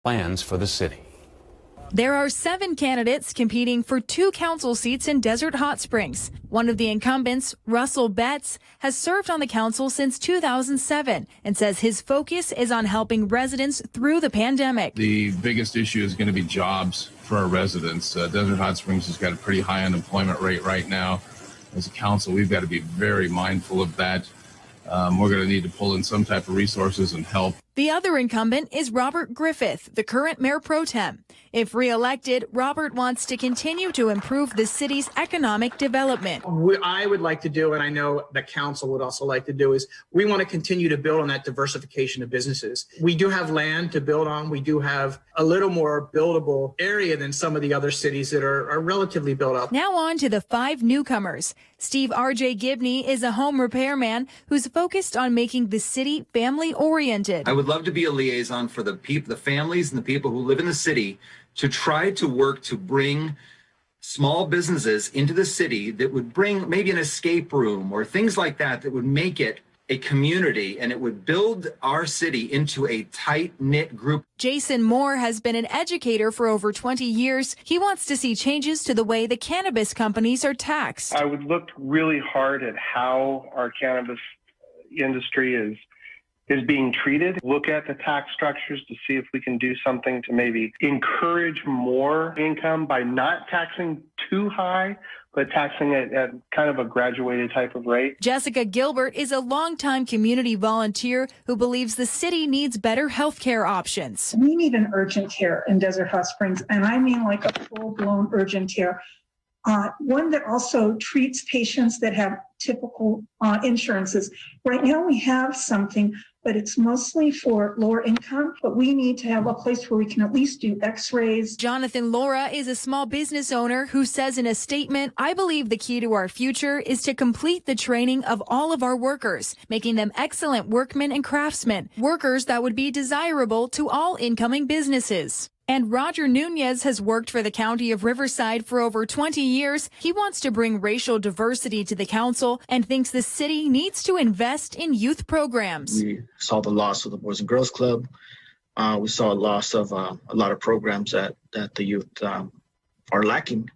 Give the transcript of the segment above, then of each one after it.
plans for the city. There are 7 candidates competing for 2 council seats in Desert Hot Springs. One of the incumbents, Russell Betts, has served on the council since 2007 and says his focus is on helping residents through the pandemic. The biggest issue is going to be jobs for our residents. Desert Hot Springs has got a pretty high unemployment rate right now. As a council, we've got to be very mindful of that. We're going to need to pull in some type of resources and help. The other incumbent is Robert Griffith, the current mayor pro tem. If re-elected, Robert wants to continue to improve the city's economic development. What I would like to do, and I know the council would also like to do, is we want to continue to build on that diversification of businesses. We do have land to build on. We do have a little more buildable area than some of the other cities that are relatively built up. Now on to the 5 newcomers. Steve R.J. Gibney is a home repairman who's focused on making the city family-oriented. I would love to be a liaison for the people, the families and the people who live in the city, to try to work to bring small businesses into the city that would bring maybe an escape room or things like that that would make it a community, and it would build our city into a tight-knit group. Jason Moore has been an educator for over 20 years. He wants to see changes to the way the cannabis companies are taxed. I would look really hard at how our cannabis industry is being treated. Look at the tax structures to see if we can do something to maybe encourage more income by not taxing too high, but taxing it at kind of a graduated type of rate. Jessica Gilbert is a longtime community volunteer who believes the city needs better health care options. We need an urgent care in Desert Hot Springs, and I mean like a full-blown urgent care. One that also treats patients that have typical insurances. Right now we have something, but it's mostly for lower income, but we need to have a place where we can at least do x-rays. Jonathan Laura is a small business owner who says in a statement, "I believe the key to our future is to complete the training of all of our workers, making them excellent workmen and craftsmen, workers that would be desirable to all incoming businesses." And Roger Nunez has worked for the county of Riverside for over 20 years. He wants to bring racial diversity to the council and thinks the city needs to invest in youth programs. We saw the loss of the Boys and Girls Club. We saw a loss of a lot of programs that the youth are lacking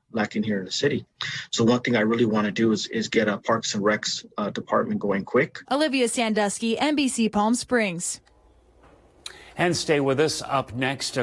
here in the city. So one thing I really want to do is get a Parks and Recs department going quick. Olivia Sandusky, NBC Palm Springs. And stay with us. Up next,